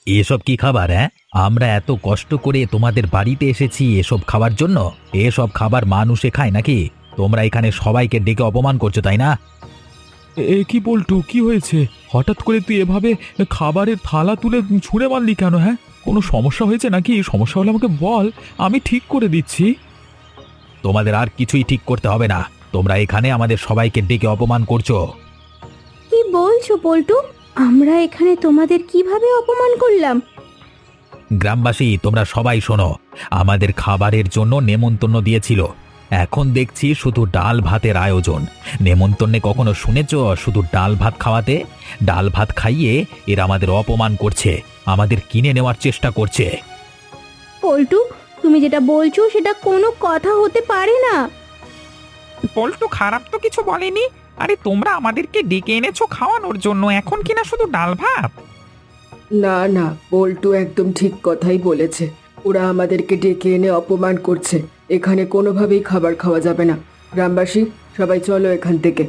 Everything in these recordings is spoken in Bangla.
এসব কি খাবার? হ্যাঁ, আমরা এত কষ্ট করে তোমাদের বাড়িতে এসেছি এসব খাবার জন্য। এসব খাবার মানুষে খায় নাকি? তোমরা এখানে সবাইকে ডেকে অপমান করছো, তাই না? এ কি বল্টু, কি হয়েছে? হঠাৎ করে তুই এভাবে খাবারের থালা তুলে ছুঁড়ে মারলি কেন? হ্যাঁ, কোনো সমস্যা হয়েছে নাকি? সমস্যা হলে আমাকে বল, আমি ঠিক করে দিচ্ছি। তোমাদের আর কিছুই ঠিক করতে হবে না। তোমরা এখানে আমাদের সবাইকে ডেকে অপমান করছো। কি বলছো পল্টু? আমরা এখানে তোমাদের কিভাবে অপমান করলাম? গ্রামবাসী, তোমরা সবাই শোনো। আমাদের খাবারের জন্য নেমন্তন্ন দিয়েছিল। এখন দেখছি শুধু ডাল ভাতের আয়োজন। নেমন্তন্নে কখনো শুনেছ শুধু ডাল ভাত খাওয়াতে? ডাল ভাত খাইয়ে এরা আমাদের অপমান করছে, আমাদের কিনে নেওয়ার চেষ্টা করছে। পল্টু, তুমি যেটা বলছো সেটা কোনো কথা হতে পারে না। পল্টু খারাপ তো কিছু বলেনি। আরে তোমরা আমাদেরকে ডেকে এনেছো খাওয়ানোর জন্য, এখন কিনা শুধু ডাল ভাত। না না, পল্টু একদম ঠিক কথাই বলেছে। ওরা আমাদেরকে ডেকে এনে অপমান করছে। এখানে কোনোভাবেই খাবার খাওয়া যাবে না। গ্রামবাসী, সবাই চলো এখান থেকে।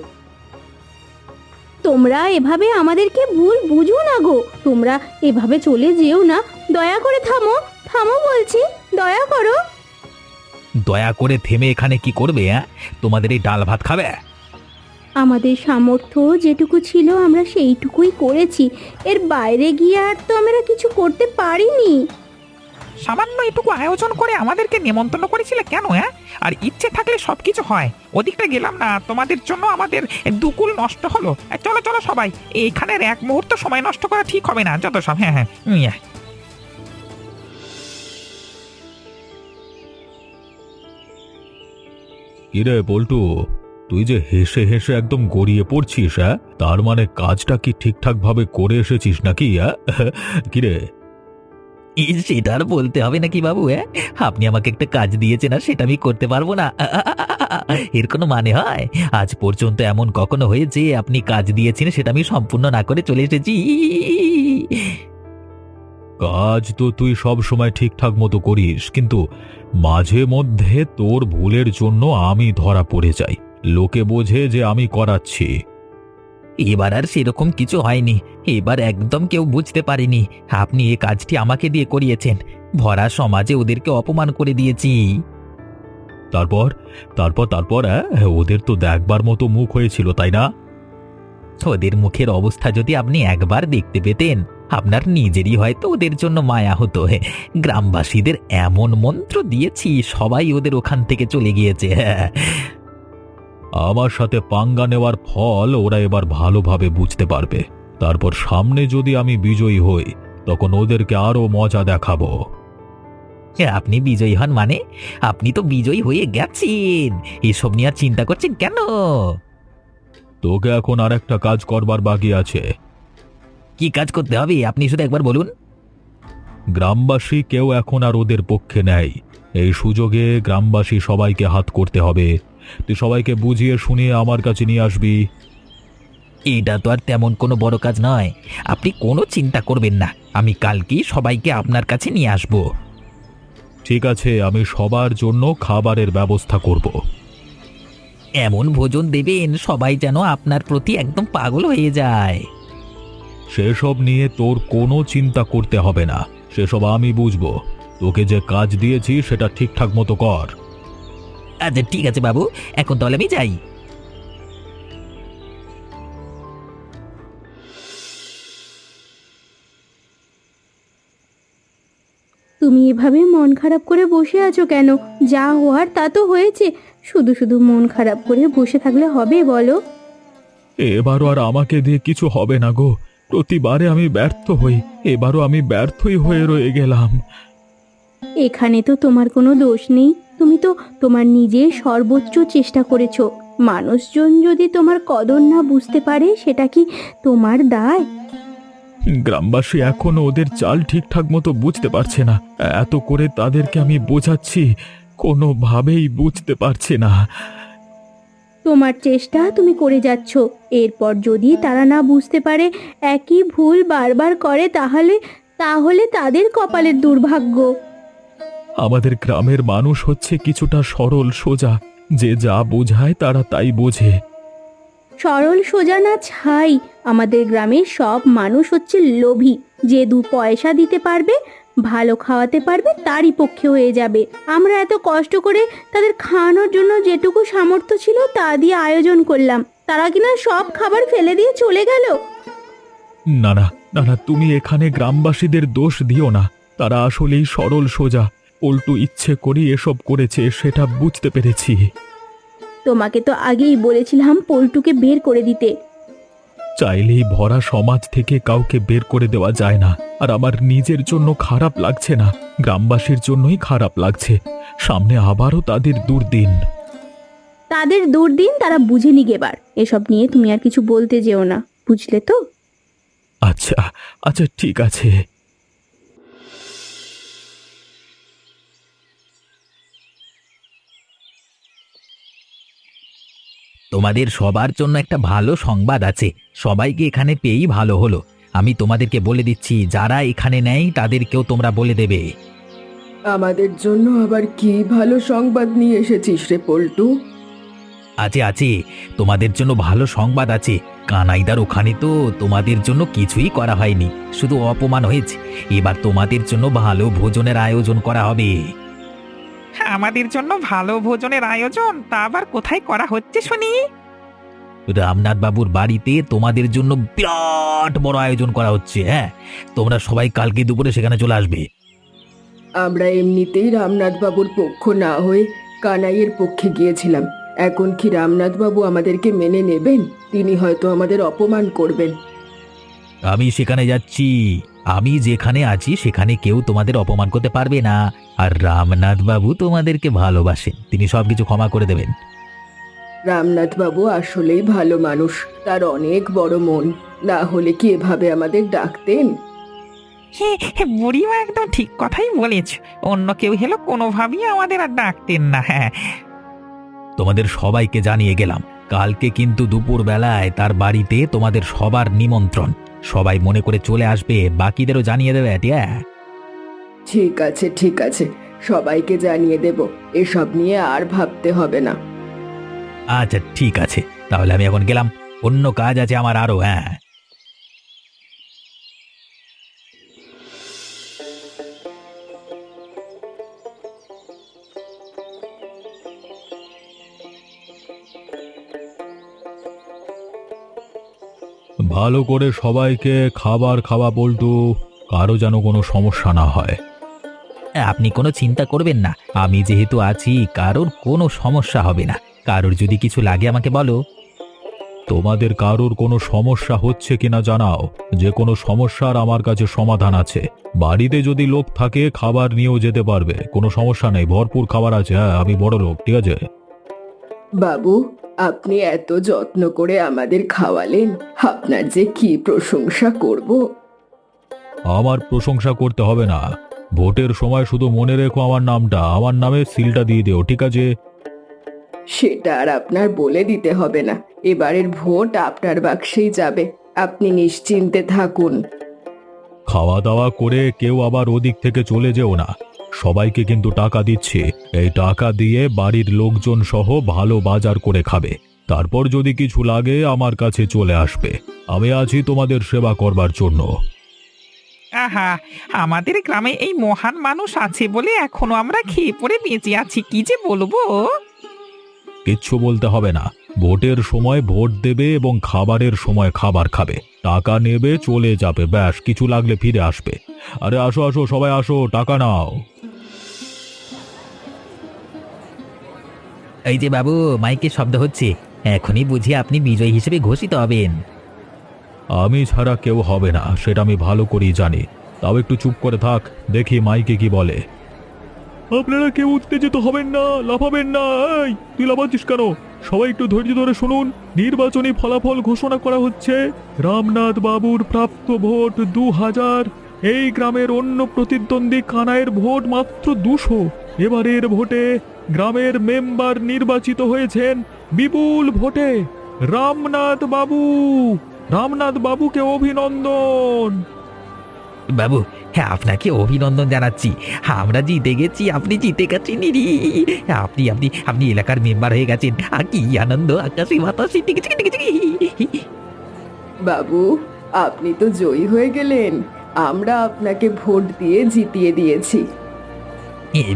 তোমরা এভাবে আমাদেরকে ভুল বুঝো না গো। তোমরা এভাবে চলে যেও না। দয়া করে থামো, থামো বলছি, দয়া করো। দয়া করে থেমে এখানে কি করবে? হ্যাঁ, তোমাদের এই ডাল ভাত খাবে? আমাদের সামর্থ্য যেটুকু ছিল আমরা সেইটুকুই করেছি। এর বাইরে গিয়ে আর তো আমরা কিছু করতে পারিনি। সামান্য এটুকু আয়োজন করে আমাদেরকে নেমন্তন্ন করেছিলে কেন? হ্যাঁ, আর ইচ্ছে থাকলে সবকিছু হয়। ওদিকটা গেলাম না, তোমাদের জন্য আমাদের দুকুল নষ্ট হলো। চলো চলো সবাই, এইখানের এক মুহূর্ত সময় নষ্ট করা ঠিক হবে না। যত সব, হ্যাঁ হ্যাঁ ইয়ে। কিরে বল্টু, তুই যে হেসে হেসে একদম গড়িয়ে পড়ছিস, হ্যাঁ? তার মানে কাজটা কি ঠিকঠাক ভাবে করে এসেছিস নাকি? হ্যাঁ কিরে? সেটা আর বলতে হবে নাকি বাবু? হ্যাঁ, আপনি আমাকে একটা কাজ দিয়েছেন আর সেটা আমি করতে পারবো না? এর কোনো মানে হয়? আজ পর্যন্ত এমন কখনো হয়েছে আপনি কাজ দিয়েছেন সেটা আমি সম্পূর্ণ না করে চলে এসেছি? কাজ তো তুই সব সময় ঠিকঠাক মতো করিস, কিন্তু মাঝে মধ্যে তোর ভুলের জন্য আমি ধরা পড়ে যাই। লোকে বোঝে যে আমি করাচ্ছি। এবার আর সেরকম কিছু হয়নি। এবার একদম কেউ বুঝতে পারেনি আপনি এই কাজটি আমাকে দিয়ে করিয়েছেন। ভরা সমাজে ওদেরকে অপমান করে দিয়েছি। তারপর তারপর তারপর ওদের তো দেখবার মতো মুখ হয়েছিল, তাই না? ওদের মুখের অবস্থা যদি আপনি একবার দেখতে পেতেন, আপনার নিজেরই হয়তো ওদের জন্য মায়া হতো। গ্রামবাসীদের এমন মন্ত্র দিয়েছি সবাই ওদের ওখান থেকে চলে গিয়েছে। আমার সাথে পাঙ্গা নেওয়ার ফল ওরা এবার ভালোভাবে বুঝতে পারবে। তারপর সামনে যদি আমি বিজয়ী হই, তখন ওদেরকে আরো মজা দেখাবো। আপনি বিজয়ী হন মানে? আপনি তো বিজয়ী হয়ে গেছেন, এসব নিয়ে আর চিন্তা করছেন কেন? তোকে এখন আর একটা কাজ করবার বাকি আছে। কি কাজ করতে হবে আপনি শুধু একবার বলুন। গ্রামবাসী কেউ এখন আর ওদের পক্ষে নেই। এই সুযোগে গ্রামবাসী সবাইকে হাত করতে হবে। তুই সবাইকে বুঝিয়ে শুনিয়ে আমার কাছে নিয়ে আসবি। এটা তো আর তেমন কোনো বড় কাজ নয়। আপনি কোনো চিন্তা করবেন না, আমি কালকেই সবাইকে আপনার কাছে নিয়ে আসব। ঠিক আছে, আমি সবার জন্য খাবারের ব্যবস্থা করব। এমন ভোজন দেবেন সবাই যেন আপনার প্রতি একদম পাগল হয়ে যায়। সেসব নিয়ে তোর কোনো চিন্তা করতে হবে না, সেসব আমি বুঝবো। তোকে যে কাজ দিয়েছি সেটা ঠিকঠাক মতো কর। আচ্ছা ঠিক আছে বাবু, এখন তাহলে আমি যাই। তুমি এভাবে মন খারাপ করে বসে আছো কেন? যা হওয়ার তা তো হয়েছে। শুধু শুধু মন খারাপ করে বসে থাকলে হবে বলো? এবারও আর আমাকে দিয়ে কিছু হবে না গো। প্রতিবারে আমি ব্যর্থ হই, এবারও আমি ব্যর্থই হয়ে রয়ে গেলাম। এখানে তো তোমার কোনো দোষ নেই। তুমি তো তোমার নিজের সর্বোচ্চ চেষ্টা করেছো। মানুষজন যদি তোমার কদর না বুঝতে পারে সেটা কি তোমার দায়? গ্রামবাসী এখনো ওদের চাল ঠিকঠাক মতো বুঝতে পারছে না। এত করে তাদেরকে আমি বোঝাচ্ছি, কোনোভাবেই বুঝতে পারছে না। তোমার চেষ্টা তুমি করে যাচ্ছ। এরপর যদি তারা না বুঝতে পারে, একই ভুল বারবার করে, তাহলে তাহলে তাদের কপালের দুর্ভাগ্য। আমাদের গ্রামের মানুষ হচ্ছে কিছুটা সরল সোজা, যে যা বোঝায় তারা তাই বোঝে। সরল সোজা না ছাই। আমাদের গ্রামের সব মানুষ হচ্ছে লোভী। যে 2 পয়সা দিতে পারবে, ভালো খাওয়াতে পারবে, তারই পক্ষে হয়ে যাবে। আমরা এত কষ্ট করে তাদের খাওয়ানোর জন্য যেটুকু সামর্থ্য ছিল তা দিয়ে আয়োজন করলাম, তারা কিনা সব খাবার ফেলে দিয়ে চলে গেল। না না না না, তুমি এখানে গ্রামবাসীদের দোষ দিও না। তারা আসলেই সরল সোজা। পল্টু ইচ্ছে করেই এসব করেছে, সেটা বুঝতে পেরেছি। তোমাকে তো আগেই বলেছিলাম পল্টুকে বের করে দিতে। চাইলেই ভরা সমাজ থেকে কাউকে বের করে দেওয়া যায় না। আর আমার নিজের জন্য খারাপ লাগছে না, গ্রামবাসীর জন্যই খারাপ লাগছে। সামনে আবারও তাদের দুর্দিন। তাদের দুর্দিন তারা বুঝে নিগেবার। এসব নিয়ে তুমি আর কিছু বলতে যেও না, বুঝলে তো? আচ্ছা আচ্ছা, ঠিক আছে। তোমাদের সবার জন্য একটা ভালো সংবাদ আছে। সবাইকে এখানে পেয়েই ভালো হলো। আমি তোমাদেরকে বলে দিচ্ছি, যারা এখানে নেই তাদেরকেও তোমরা বলে দেবে। আমাদের জন্য আবার কি ভালো সংবাদ নিয়ে এসেছিস রে পল্টু? আছে আছে, তোমাদের জন্য ভালো সংবাদ আছে। কানাইদার ওখানে তো তোমাদের জন্য কিছুই করা হয়নি, শুধু অপমান হয়েছে। এবার তোমাদের জন্য ভালো ভোজনের আয়োজন করা হবে। আমাদের জন্য ভালো ভোজনের আয়োজন তা আবার কোথায় করা হচ্ছে শুনি? রামনাথ বাবুর বাড়িতে তোমাদের জন্য বিরাট বড় আয়োজন করা হচ্ছে। হ্যাঁ, তোমরা সবাই কালকে দুপুরে সেখানে চলে আসবে। আমরা এমনিতেই রামনাথ বাবুর পক্ষ না হয়ে কানাইয়ের পক্ষে গিয়েছিলাম। এখন কি রামনাথ বাবু আমাদেরকে মেনে নেবেন? তিনি হয়তো আমাদের অপমান করবেন। আমি সেখানে যাচ্ছি। আমি যেখানে আছি সেখানে কেউ তোমাদের অপমান করতে পারবে না। আর রামনাথ বাবু তোমাদেরকে ভালোবাসেন, তিনি সবকিছু ক্ষমা করে দেবেন। রামনাথ বাবু আসলেই ভালো মানুষ, তার অনেক বড় মন। না হলে কি এভাবে আমাদের ডাকতেন? বুড়িমা একদম ঠিক কথাই বলেছ। অন্য কেউ হলো কোনোভাবেই আমাদের আর ডাকতেন না। হ্যাঁ, তোমাদের সবাইকে জানিয়ে গেলাম, কালকে কিন্তু দুপুর বেলায় তার বাড়িতে তোমাদের সবার নিমন্ত্রণ। সবাই মনে করে চলে আসবে, বাকিদেরও জানিয়ে দেবে। ঠিক আছে ঠিক আছে, সবাইকে জানিয়ে দেব। এসব নিয়ে আর ভাবতে হবে না। আচ্ছা ঠিক আছে, তাহলে আমি এখন গেলাম, অন্য কাজ আছে আমার আরো। হ্যাঁ, ভালো করে সবাইকে খাবার খাওয়া পল্টু, কারো যেন কোনো সমস্যা না হয়। আপনি কোনো চিন্তা করবেন না, আমি যেহেতু আছি কারোর কোনো সমস্যা হবে না। কারোর যদি কিছু লাগে আমাকে বলো। তোমাদের কারোর কোনো সমস্যা হচ্ছে কিনা জানাও। যে কোনো সমস্যার আমার কাছে সমাধান আছে। বাড়িতে যদি লোক থাকে খাবার নিয়েও যেতে পারবে, কোনো সমস্যা নেই, ভরপুর খাবার আছে। হ্যাঁ, আমি বড় লোক, ঠিক আছে। বাবু, আপনি এত যত্ন করে আমাদের খাওয়ালেন, আপনার যে কি প্রশংসা করব। আমার প্রশংসা করতে হবে না। ভোটের সময় শুধু মনে রেখো আমার নামটা, আমার নামে সিলটা দিয়ে দিও, ঠিক আছে। সেটা আর আপনার বলে দিতে হবে না। এবারের ভোট আপনার বাক্সেই যাবে, আপনি নিশ্চিন্তে থাকুন। খাওয়া দাওয়া করে কেউ আবার ওদিক থেকে চলে যেও না। সবাইকে কিন্তু টাকা দিচ্ছি, এই টাকা দিয়ে বাড়ির লোকজন সহ ভালো বাজার করে খাবে। তারপর যদি কিছু লাগে আমার কাছে চলে আসবে। আমি আছি তোমাদের সেবা করবার জন্য। আহা, আমাদের গ্রামে এই মহান মানুষ আছে বলে এখনো আমরা খেয়ে পরে বেঁচে আছি, কি যে বলবো। কিচ্ছু বলতে হবে না। ভোটের সময় ভোট দেবে এবং খাবারের সময় খাবার খাবে। টাকা নেবে, চলে যাবে, ব্যাস। কিছু লাগলে ফিরে আসবে। আরে আসো আসো, সবাই আসো, টাকা নাও। এই যে বাবু, মাইকে শব্দ হচ্ছে, এখনই বুঝি আপনি বিজয়ী হিসেবে ঘোষিত হবেন। আমি ছাড়া কেউ হবে না, সেটা আমি ভালো করেই জানি। তাও একটু চুপ করে থাক, দেখি মাইকে কি বলে। আপনারা কেউ উত্তেজিত হবেন না, লাফাবেন না। এই, তুই লাফাচ্ছিস কেন? সবাই একটু ধৈর্য ধরে শুনুন। নির্বাচনী ফলাফল ঘোষণা করা হচ্ছে। রামনাথ বাবুর প্রাপ্ত ভোট 2000। এই গ্রামের অন্য প্রতিদ্বন্দ্বী কানাইয়ের ভোট মাত্র 200। এবারের ভোটে গ্রামের মেম্বার নির্বাচিত হয়েছেন বিপুল ভোটে। রামনাথ বাবু, রামনাথ বাবুকে অভিনন্দন। বাবু, হ্যাঁ, আপনাকে অভিনন্দন জানাচ্ছি। আমরা জিতে গেছি, আপনি জিতে গেছেন। ইরি, আপনি আপনি আপনি এলাকার মেম্বার হয়ে গেছেন। কি আনন্দ, আকাশে বাতাসে টিকি টিকি টিকি টিকি। বাবু, আপনি তো জয়ী হয়ে গেলেন। আমরা আপনাকে ভোট দিয়ে জিতিয়ে দিয়েছি।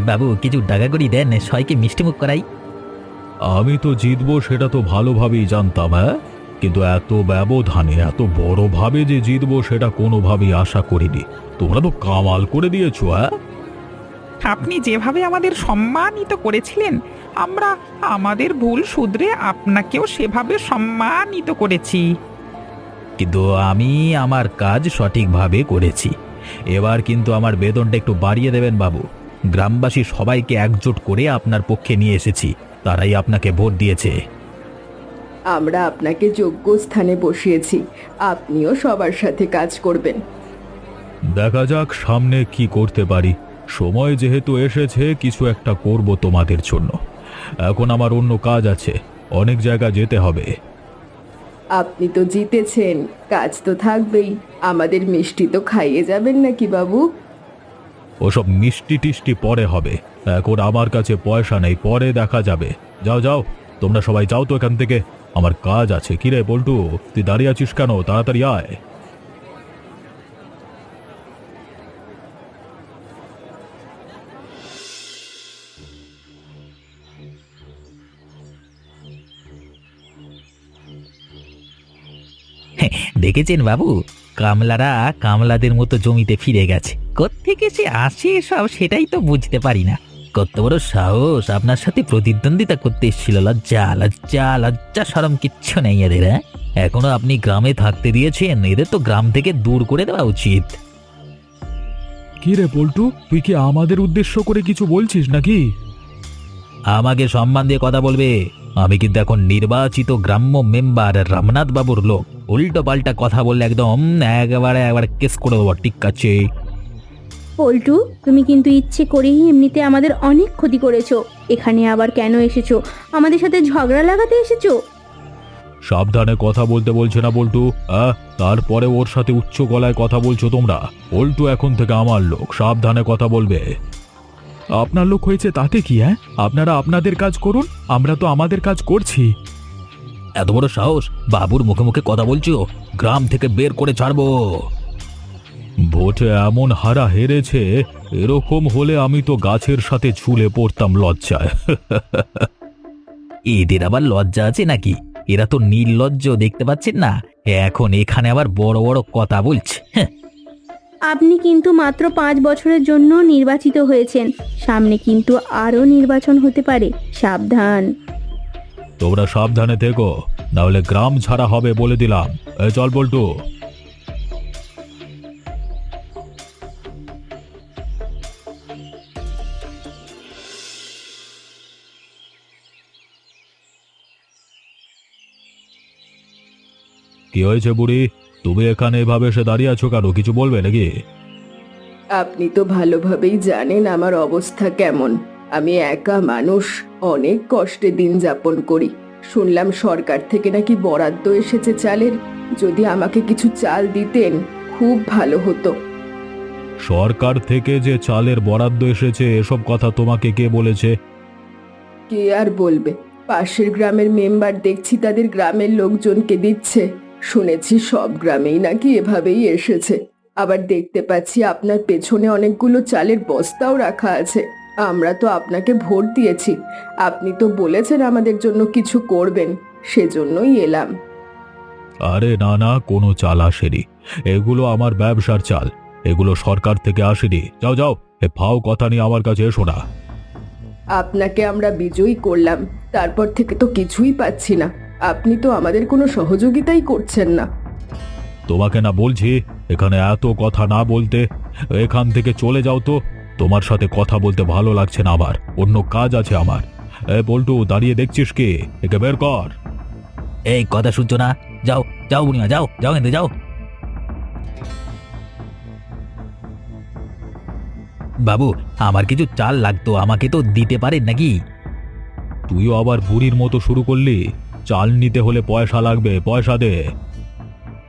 বাবু কিছু টাকা করি দেন, সবাইকে মিষ্টিমুখ করাই। আমি তো জিতবো সেটা তো ভালোভাবেই জানতাম, হ্যাঁ, কিন্তু এত ব্যবধানে এত বড়ভাবে যে জিতবো সেটা কোনোভাবেই আশা করিনি। তোমরা তো কামাল করে দিয়েছো, হ্যাঁ। আপনি যেভাবে আমাদের সম্মানিত করেছিলেন, আমরা আমাদের ভুল শুধরে আপনাকেও সেভাবে সম্মানিত করেছি। কিন্তু আমি আমার কাজ সঠিকভাবে করেছি। এবার কিন্তু আমার বেতনটা একটু বাড়িয়ে দেবেন বাবু। গ্রামবাসী সবাইকে একজোট করে আপনার পক্ষে নিয়ে এসেছি, তারাই আপনাকে ভোট দিয়েছে। আমরা আপনাকে যোগ্য স্থানে বসিয়েছি, আপনিও সবার সাথে কাজ করবেন। দেখা যাক সামনে কি করতে পারি। সময় যেহেতু এসেছে কিছু একটা করব তোমাদের জন্য। এখন আমার অন্য কাজ আছে, অনেক জায়গা যেতে হবে। আপনি তো জিতেছেন, কাজ তো থাকবেই। আমাদের মিষ্টি তো খাইয়ে যাবেন নাকি বাবু? ওসব মিষ্টি টিষ্টি পরে হবে, এখন আমার কাছে পয়সা নেই, পরে দেখা যাবে। যাও যাও, তোমরা সবাই যাও তো এখান থেকে, আমার কাজ আছে। কিরে বল্টু, তুই দাঁড়িয়ে আছিস কেন? তাড়াতাড়ি আয়। দেখেছেন বাবু, কামলারা কামলাদের মতো জমিতে ফিরে গেছে। কোত্থেকে সে আসে সব সেটাই তো বুঝতে পারি না। কত বড় সাহস আপনার সাথে প্রতিদ্বন্দ্বিতা করতে এসেছিল! লজ্জা লজ্জা লজ্জা শরম কিচ্ছু নেই এদের। হ্যাঁ, এখনো আপনি গ্রামে থাকতে দিয়েছেন, এদের তো গ্রাম থেকে দূর করে দেওয়া উচিত। কি রে পল্টু, তুই কি আমাদের উদ্দেশ্য করে কিছু বলছিস নাকি? আমাকে সম্মান দিয়ে কথা বলবে। আমি কিন্তু এখন নির্বাচিত গ্রাম্য মেম্বার রামনাথ বাবুর লোক। উল্টো পাল্টা কথা বললে একদম একবারে কেস করে দেবো, ঠিক আছে? পল্টু, তুমি কিন্তু ইচ্ছে করেই এমনিতে আমাদের অনেক ক্ষতি করেছো। এখানে আবার কেন এসেছো? আমাদের সাথে ঝগড়া লাগাতে এসেছো? সাবধানে কথা বলতে বলছে না বল্টু? তারপরে ওর সাথে উচ্চ গলায় কথা বলছো তোমরা? পল্টু এখন থেকে আমার লোক, সাবধানে কথা বলবে। আপনার লোক হয়েছে তাতে কি? হ্যাঁ, আপনারা আপনাদের কাজ করুন, আমরা তো আমাদের কাজ করছি। এত বড় সাহস, বাবুর মুখে মুখে কথা বলছো? গ্রাম থেকে বের করে ছাড়বো। ভোটে এমন হারা হেরেছে, এরকম হলে আমি তো গাছের সাথে ঝুলে পড়তাম লজ্জায়। এদের আবার লজ্জা আছে নাকি? এরা তো নির্লজ্জ, দেখতে পাচ্ছেন না? এখন এখানে আবার বড় বড় কথা বলছে। হ্যাঁ, আপনি কিন্তু মাত্র 5 বছরের জন্য নির্বাচিত হয়েছেন। সামনে কিন্তু আরও নির্বাচন হতে পারে, সাবধান। তোমরা সাবধানে থেকো, নাহলে গ্রাম ছাড়া হবে বলে দিলাম। চল বল্টু। কি হয়েছে বুড়ি, তুমি এখানে এভাবে এসে দাঁড়িয়ে আছো কেন? কিছু বলবে নাকি? আপনি তো ভালোভাবেই জানেন আমার অবস্থা কেমন। আমি একা মানুষ, অনেক কষ্টে দিন যাপন করি। শুনলাম সরকার থেকে নাকি বরাদ্দ এসেছে চালের। যদি আমাকে কিছু চাল দিতেন খুব ভালো হতো। সরকার থেকে যে চালের বরাদ্দ এসেছে এসব কথা তোমাকে কে বলেছে? কে আর বলবে, পাশের গ্রামের মেম্বার দেখছি তাদের গ্রামের লোকজনকে দিচ্ছে। শুনেছি সব গ্রামেই নাকি এভাবেই এসেছে। আবার দেখতে পাচ্ছি আপনার পেছনে অনেকগুলো চালের বস্তাও রাখা আছে। আমরা তো আপনাকে ভোট দিয়েছি, আপনি তো বলেছেন আমাদের জন্য কিছু করবেন, সেজন্যই এলাম। আরে না না, কোনো চাল আসেনি, এগুলো আমার ব্যবসার চাল, এগুলো সরকার থেকে আসেনি। যাও যাও, এ ফাও কথা নিয়ে আমার কাছে এসো না। আপনাকে আমরা বিজয়ী করলাম, তারপর থেকে তো কিছুই পাচ্ছি না। আপনি তো আমাদের কোনো সহযোগিতাই করছেন না। তোমাকে না বলছি এখানে এত কথা না বলতে, এখান থেকে চলে যাও তো। তোমার সাথে কথা বলতে ভালো লাগছে না আমার, অন্য কাজ আছে আমার। বল্টু, দাঁড়িয়ে দেখছিস কি? একে বের কর। এই কথা শুনছো না? যাও যাও বুড়িমা, যাও যাও, কিন্তু যাও। বাবু, আমার কিছু চাল লাগতো, আমাকে তো দিতে পারেন নাকি? তুইও আবার বুড়ির মতো শুরু করলি? চাল নিতে হলে পয়সা লাগবে, পয়সা দে।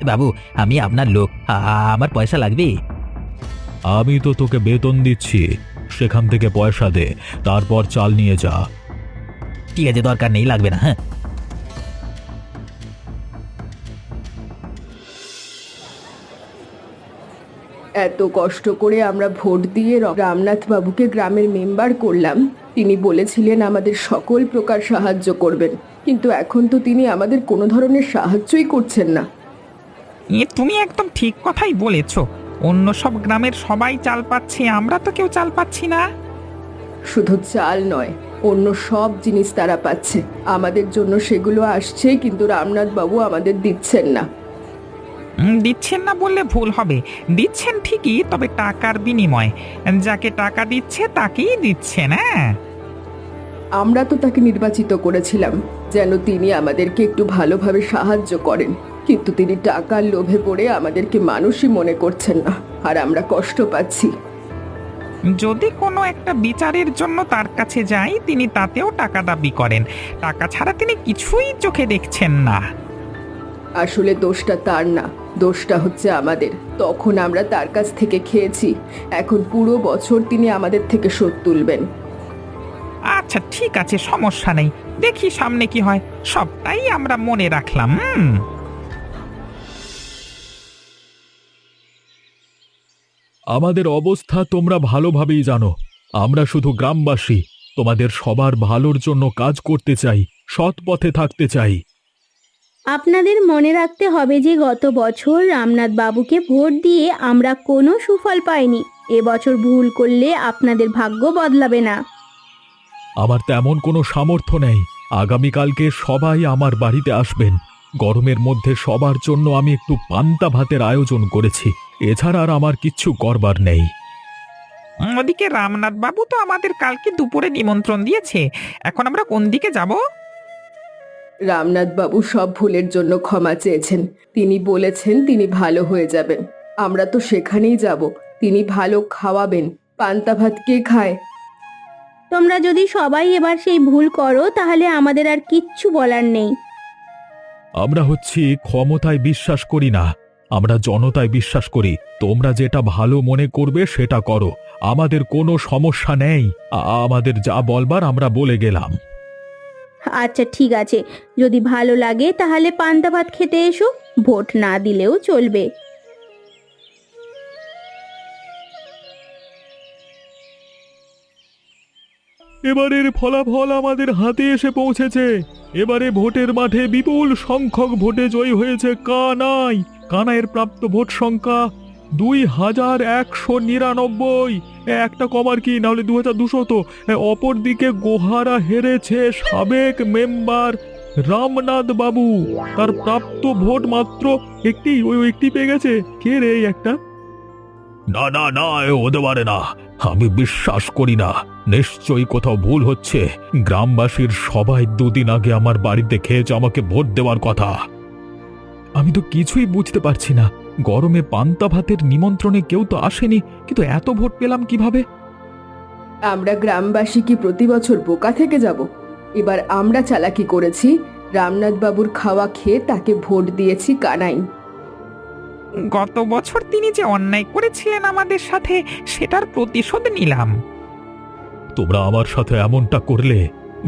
বাবু, আমি আপনার লোক, আমার পয়সা লাগবে। আমি তো তোকে বেতন দিচ্ছি, সেখান থেকে পয়সা দে, তারপর চাল নিয়ে যা। ঠিক আছে, দরকার নেই, লাগবে না। হ্যাঁ, এত কষ্ট করে আমরা ভোট দিয়ে রামনাথ বাবুকে গ্রামের মেম্বার করলাম। তিনি বলেছিলেন আমাদের সকল প্রকার সাহায্য করবেন, কিন্তু এখন তো তিনি আমাদের কোনো ধরনের সাহায্যই করছেন না। তুমি একদম ঠিক কথাই বলেছ। অন্য সব গ্রামের সবাই চাল পাচ্ছে, আমরা তো কেউ চাল পাচ্ছি না। শুধু চাল নয়, অন্য সব জিনিস তারা পাচ্ছে। আমাদের জন্য সেগুলো আসছে, কিন্তু রামনাথ বাবু আমাদের দিচ্ছেন না। দিচ্ছেন না বললে ভুল হবে, দিচ্ছেন ঠিকই, তবে টাকার বিনিময়ে। যাকে টাকা দিচ্ছে তাকেই দিচ্ছেন। হ্যাঁ, আমরা তো তাকে নির্বাচিত করেছিলাম যেন তিনি আমাদেরকে একটু ভালোভাবে সাহায্য করেন, কিন্তু তিনি টাকার লোভে পড়ে আমাদেরকে মানুষই মনে করছেন না, আর আমরা কষ্ট পাচ্ছি। যদি কোনো একটা বিচারের জন্য তার কাছে যাই, তিনি তাতেও টাকা দাবি করেন। টাকা ছাড়া তিনি কিছুই চোখে দেখছেন না। আসলে দোষটা তার না, দোষটা হচ্ছে আমাদের। তখন আমরা তার কাছ থেকে খেয়েছি, এখন পুরো বছর তিনি আমাদের থেকে শোধ তুলবেন। আচ্ছা ঠিক আছে, সমস্যা নেই, দেখি সামনে কি হয়, সবটাই আমরা মনে রাখলাম। আমাদের অবস্থা তোমরা ভালোভাবেই জানো। আমরা শুধু গ্রামবাসী, তোমাদের সবার ভালোর জন্য কাজ করতে চাই, সৎ পথে থাকতে চাই। আপনাদের মনে রাখতে হবে যে গত বছর রামনাথ বাবুকে ভোট দিয়ে আমরা কোনো সুফল পাইনি। এবছর ভুল করলে আপনাদের ভাগ্য বদলাবে না। আমার তেমন কোনো সামর্থ্য নেই। আগামীকালকে সবাই আমার বাড়িতে আসবেন। গরমের মধ্যে সবার জন্য আমি একটু পান্তা ভাতের আয়োজন করেছি। এছাড়া আর আমার কিচ্ছু করবার নেই। ওদিকে রামনাথ বাবু তো আমাদের কালকে দুপুরে নিমন্ত্রণ দিয়েছে, এখন আমরা কোন দিকে যাব? রামনাথ বাবু সব ভুলের জন্য ক্ষমা চেয়েছেন। তিনি বলেছেন তিনি ভালো হয়ে যাবেন। আমরা তো সেখানেই যাব। তিনি ভালো খাওয়াবেন। পান্তা ভাত কে খায়? তোমরা যদি সবাই এবার সেই ভুল করো তাহলে আমাদের আর কিচ্ছু বলার নেই। আমরা হচ্ছি ক্ষমতায় বিশ্বাস করি না, আমরা জনতায় বিশ্বাস করি। তোমরা যেটা ভালো মনে করবে সেটা করো, আমাদের কোনো সমস্যা নেই। আমাদের যা বলবার আমরা বলে গেলাম। আচ্ছা ঠিক আছে, যদি ভালো লাগে তাহলে পান্তা ভাত খেতে এসো, ভোট না দিলেও চলবে। এবারের ফলাফল আমাদের হাতে এসে পৌঁছেছে। এবারে ভোটের মাঠে বিপুল সংখ্যক ভোটে জয়ী হয়েছে কানাই। কানাইয়ের প্রাপ্ত ভোট সংখ্যা 2199। একটা কমার কি, নাহলে 2200 তো। অপরদিকে গোহারা হেরেছে সাবেক মেম্বার রামনাথ বাবু। তার প্রাপ্ত ভোট মাত্র একটি, ওই একটি পেয়ে গেছে। কে রে এই একটা? না না না, হতে পারে না, আমি বিশ্বাস করি না। নিশ্চয়ই কোথাও ভুল হচ্ছে। গ্রামবাসীর সবাই দুদিন আগে আমার বাড়িতে খেয়েছে আমাকে ভোট দেওয়ার কথা। আমি তো কিছুই বুঝতে পারছি না। গরমে পান্তা ভাতের নিমন্ত্রণে কেউ তো আসেনি, কিন্তু এত ভোট পেলাম কিভাবে? আমরা গ্রামবাসী কি প্রতি বছর বোকা থেকে যাব? এবার আমরা চালাকি করেছি। রামনাথ বাবুর খাওয়া খেয়ে তাকে ভোট দিয়েছি কানাই। গত বছর তিনি যে অন্যায় করেছিলেন আমাদের সাথে, সেটার প্রতিশোধ নিলাম। তোমরা আমার সাথে এমনটা করলে,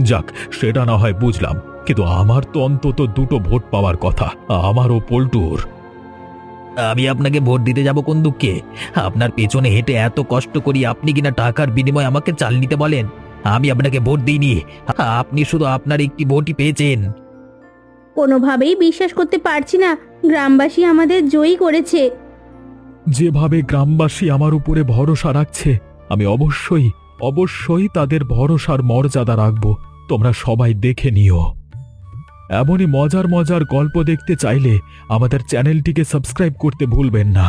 যাক সেটা না হয় বুঝলাম, কিন্তু আমার তো অন্তত দুটো ভোট পাওয়ার কথা, আমারও পল্টুর। আমি আপনাকে ভোট দিতে যাব কোন দুঃখে? আপনার পেছনে হেঁটে এত কষ্ট করি আপনি কিনা টাকার বিনিময়ে আমাকে চাল নিতে বলেন? আমি আপনাকে ভোট দিইনি, আপনি শুধু আপনার একটি ভোটই পেয়েছেন। কোনোভাবেই বিশ্বাস করতে পারছি না, গ্রামবাসী আমাদের জয়ী করেছে। যেভাবে গ্রামবাসী আমার উপরে ভরসা রাখছে, আমি অবশ্যই তাদের ভরসার মর্যাদা রাখব। তোমরা সবাই দেখে নিও। এমনই মজার মজার গল্প দেখতে চাইলে আমাদের চ্যানেলটিকে সাবস্ক্রাইব করতে ভুলবেন না।